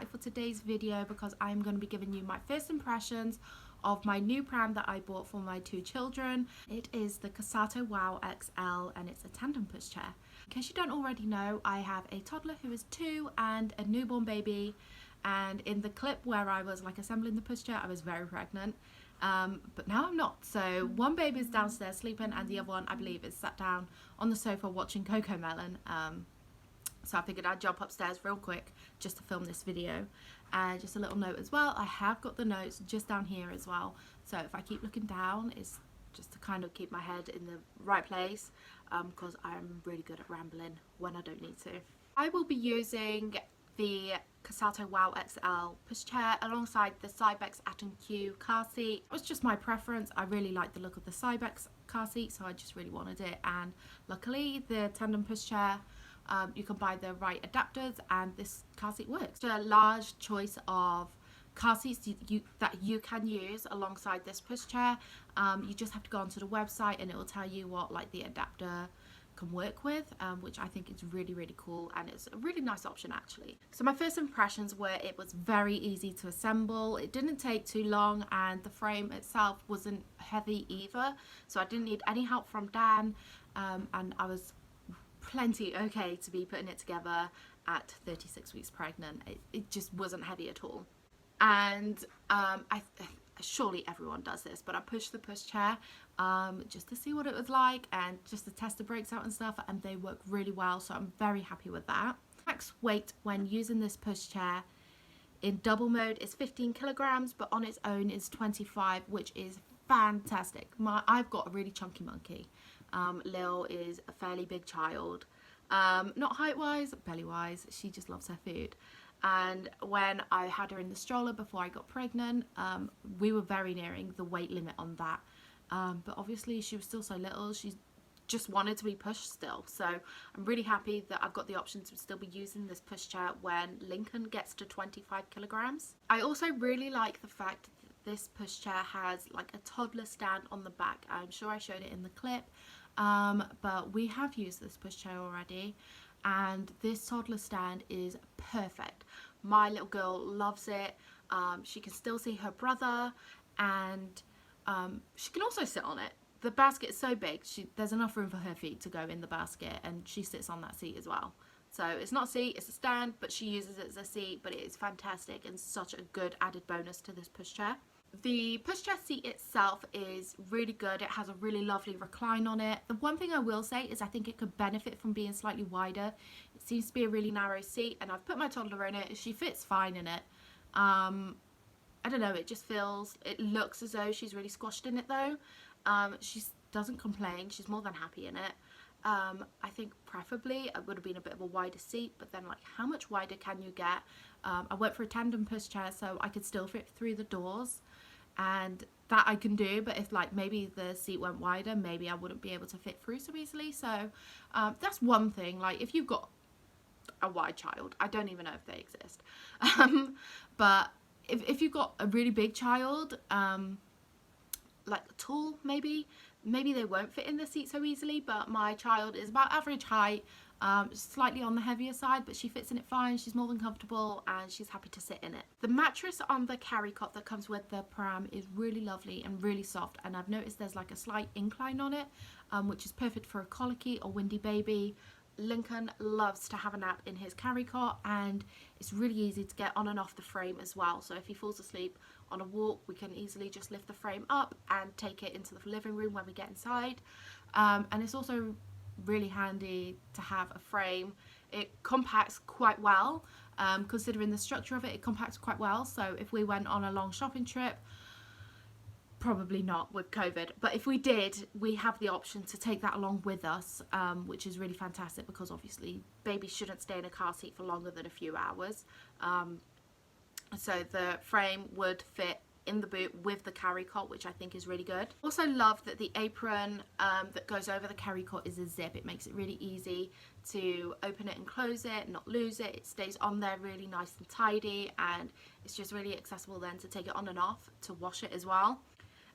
excited for today's video because I'm going to be giving you my first impressions of my new pram that I bought for my two children. It is the Cosatto Wow XL and it's a tandem pushchair. In case you don't already know, I have a toddler who is 2 and a newborn baby, and in the clip where I was like assembling the pushchair I was very pregnant, but now I'm not. So one baby is downstairs sleeping and the other one I believe is sat down on the sofa watching Cocomelon. So I figured I'd jump upstairs real quick just to film this video. And just a little note as well, I have got the notes just down here as well, so if I keep looking down it's just to kind of keep my head in the right place, because I'm really good at rambling when I don't need to. I will be using the Cosatto Wow XL pushchair alongside the Cybex Apron Q car seat. It was just my preference. I really like the look of the Cybex car seat, so I just really wanted it, and luckily the tandem pushchair, you can buy the right adapters and this car seat works. It's a large choice of car seats that you can use alongside this pushchair. You just have to go onto the website and it will tell you what like the adapter can work with, which I think is really cool, and it's a really nice option actually. So my first impressions were it was very easy to assemble. It didn't take too long and the frame itself wasn't heavy either, so I didn't need any help from Dan, and I was plenty okay to be putting it together at 36 weeks pregnant. It just wasn't heavy at all. And surely everyone does this, but I pushed the pushchair just to see what it was like and just to test the brakes out and stuff, and they work really well, so I'm very happy with that. Max weight when using this pushchair in double mode is 15 kilograms, but on its own is 25, which is fantastic. I've got a really chunky monkey. Lil is a fairly big child, not height wise, belly wise. She just loves her food, and when I had her in the stroller before I got pregnant, we were very nearing the weight limit on that, but obviously she was still so little, she just wanted to be pushed still. So I'm really happy that I've got the option to still be using this pushchair when Lincoln gets to 25 kilograms. I also really like the fact that this pushchair has like a toddler stand on the back. I'm sure I showed it in the clip, but we have used this pushchair already, and this toddler stand is perfect. My little girl loves it. She can still see her brother, and she can also sit on it. The basket is so big, there's enough room for her feet to go in the basket, and she sits on that seat as well. So it's not a seat, it's a stand, but she uses it as a seat, but it is fantastic and such a good added bonus to this pushchair. The pushchair seat itself is really good. It has a really lovely recline on it. The one thing I will say is I think it could benefit from being slightly wider. It seems to be a really narrow seat, and I've put my toddler in it. She fits fine in it. I don't know, it looks as though she's really squashed in it though. She doesn't complain, she's more than happy in it. I think preferably it would have been a bit of a wider seat, but then like how much wider can you get? I went for a tandem pushchair so I could still fit through the doors, and that I can do, but if like maybe the seat went wider, maybe I wouldn't be able to fit through so easily. So that's one thing. Like if you've got a wide child, I don't even know if they exist, but if you've got a really big child, like tall, maybe they won't fit in the seat so easily, but my child is about average height, slightly on the heavier side, but she fits in it fine. She's more than comfortable and she's happy to sit in it. The mattress on the carry cot that comes with the pram is really lovely and really soft, and I've noticed there's like a slight incline on it, which is perfect for a colicky or windy baby. Lincoln loves to have a nap in his carry cot, and it's really easy to get on and off the frame as well. So if he falls asleep on a walk, we can easily just lift the frame up and take it into the living room when we get inside. And it's also really handy to have a frame. It compacts quite well, considering the structure of it, it compacts quite well. So if we went on a long shopping trip, probably not with COVID, but if we did, we have the option to take that along with us, which is really fantastic because obviously babies shouldn't stay in a car seat for longer than a few hours. So the frame would fit in the boot with the carry cot, which I think is really good. Also love that the apron that goes over the carry cot is a zip. It makes it really easy to open it and close it, not lose it. It stays on there really nice and tidy, and it's just really accessible then to take it on and off to wash it as well.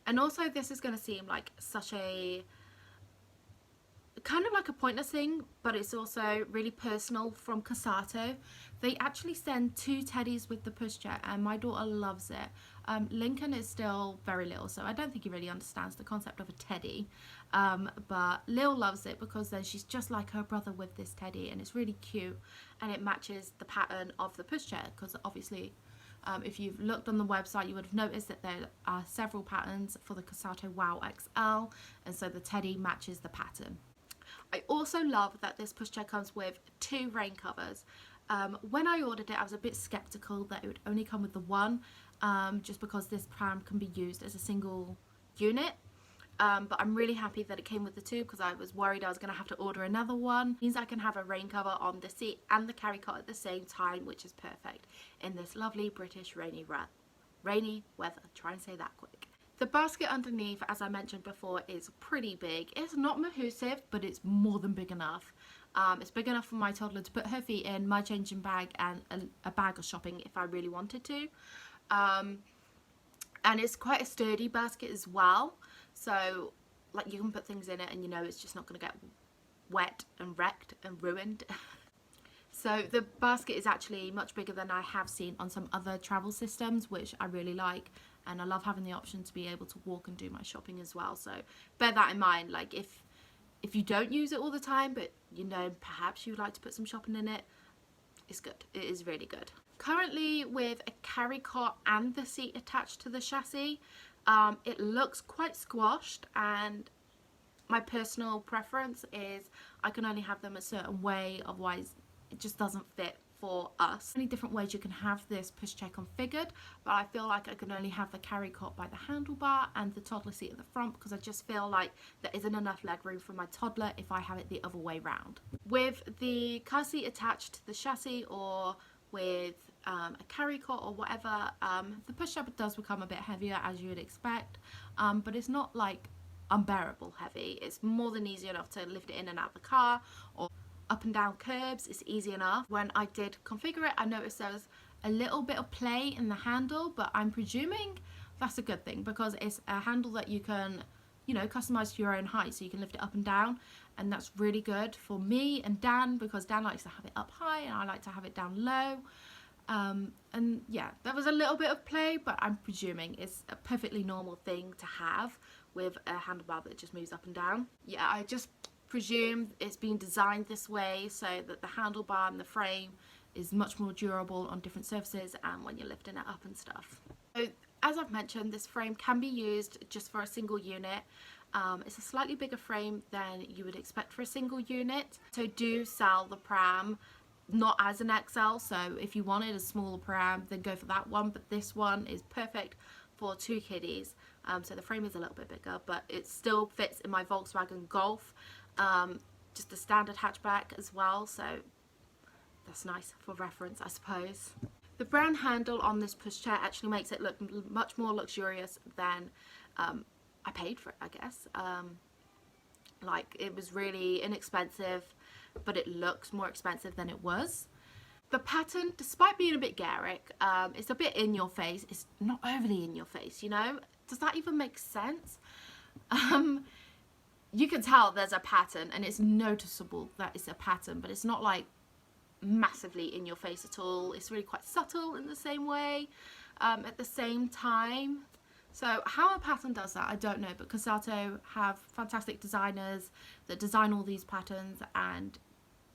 And also this is going to seem like such a kind of like a pointless thing, but it's also really personal from Cosatto. They actually send 2 teddies with the pushchair, and my daughter loves it. Lincoln is still very little, so I don't think he really understands the concept of a teddy, but Lil loves it because then she's just like her brother with this teddy, and it's really cute, and it matches the pattern of the pushchair, because obviously if you've looked on the website, you would have noticed that there are several patterns for the Cosatto Wow XL, and so the teddy matches the pattern. I also love that this pushchair comes with 2 rain covers. When I ordered it, I was a bit skeptical that it would only come with the one, just because this pram can be used as a single unit. But I'm really happy that it came with the 2, because I was worried I was going to have to order another one. It means I can have a rain cover on the seat and the carry cot at the same time, which is perfect in this lovely British rainy weather. Try and say that quick. The basket underneath, as I mentioned before, is pretty big. It's not massive, but it's more than big enough. It's big enough for my toddler to put her feet in, my changing bag, and a bag of shopping if I really wanted to. And it's quite a sturdy basket as well. So, like, you can put things in it and you know it's just not going to get wet and wrecked and ruined. So the basket is actually much bigger than I have seen on some other travel systems, which I really like. And I love having the option to be able to walk and do my shopping as well. So bear that in mind. Like, if you don't use it all the time, but you know perhaps you'd like to put some shopping in it, it's good. It is really good. Currently with a carry cot and the seat attached to the chassis, it looks quite squashed, and my personal preference is I can only have them a certain way, otherwise it just doesn't fit for us. Many different ways you can have this pushchair configured, but I feel like I can only have the carry cot by the handlebar and the toddler seat at the front, because I just feel like there isn't enough leg room for my toddler if I have it the other way round. With the car seat attached to the chassis, or with a carry cot or whatever, the Pushup does become a bit heavier, as you would expect, but it's not like unbearable heavy. It's more than easy enough to lift it in and out of the car, or up and down curbs. It's easy enough. When I did configure it, I noticed there was a little bit of play in the handle, but I'm presuming that's a good thing, because it's a handle that you can, you know, customize to your own height, so you can lift it up and down, and that's really good for me and Dan, because Dan likes to have it up high and I like to have it down low. And yeah, there was a little bit of play, but I'm presuming it's a perfectly normal thing to have with a handlebar that just moves up and down. Yeah, I just presume it's been designed this way so that the handlebar and the frame is much more durable on different surfaces and when you're lifting it up and stuff. So, as I've mentioned, this frame can be used just for a single unit. It's a slightly bigger frame than you would expect for a single unit. So do sell the pram not as an XL, so if you wanted a smaller pram, then go for that one, but this one is perfect for 2 kiddies. So the frame is a little bit bigger, but it still fits in my Volkswagen Golf, just a standard hatchback as well, so that's nice for reference, I suppose. The brown handle on this pushchair actually makes it look much more luxurious than I paid for it, I guess. Like, it was really inexpensive, but it looks more expensive than it was. The pattern, despite being a bit Garrick, it's a bit in your face. It's not overly in your face, you know? Does that even make sense? You can tell there's a pattern, and it's noticeable that it's a pattern, but it's not like massively in your face at all. It's really quite subtle in the same way, at the same time. So how a pattern does that, I don't know, but Cosatto have fantastic designers that design all these patterns, and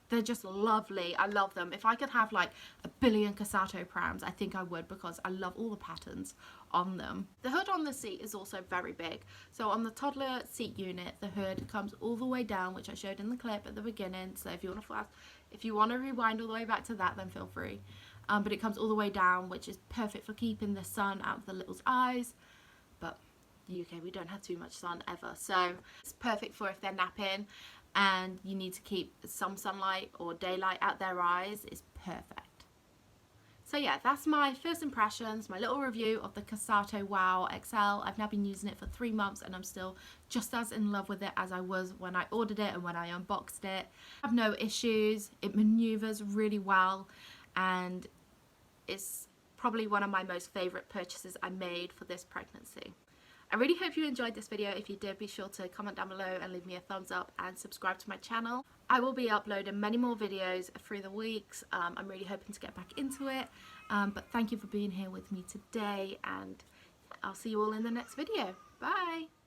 they're just lovely. I love them. If I could have like a billion Cosatto prams, I think I would, because I love all the patterns on them. The hood on the seat is also very big. So on the toddler seat unit, the hood comes all the way down, which I showed in the clip at the beginning. So if you want to rewind all the way back to that, then feel free. But it comes all the way down, which is perfect for keeping the sun out of the little's eyes. But UK, we don't have too much sun ever, so it's perfect for if they're napping and you need to keep some sunlight or daylight out their eyes. It's perfect. So yeah, that's my first impressions, my little review of the Cosatto Wow XL. I've now been using it for 3 months and I'm still just as in love with it as I was when I ordered it and when I unboxed it. I have no issues. It maneuvers really well, and it's probably one of my most favourite purchases I made for this pregnancy. I really hope you enjoyed this video. If you did, be sure to comment down below and leave me a thumbs up and subscribe to my channel. I will be uploading many more videos through the weeks. I'm really hoping to get back into it. But thank you for being here with me today, and I'll see you all in the next video. Bye!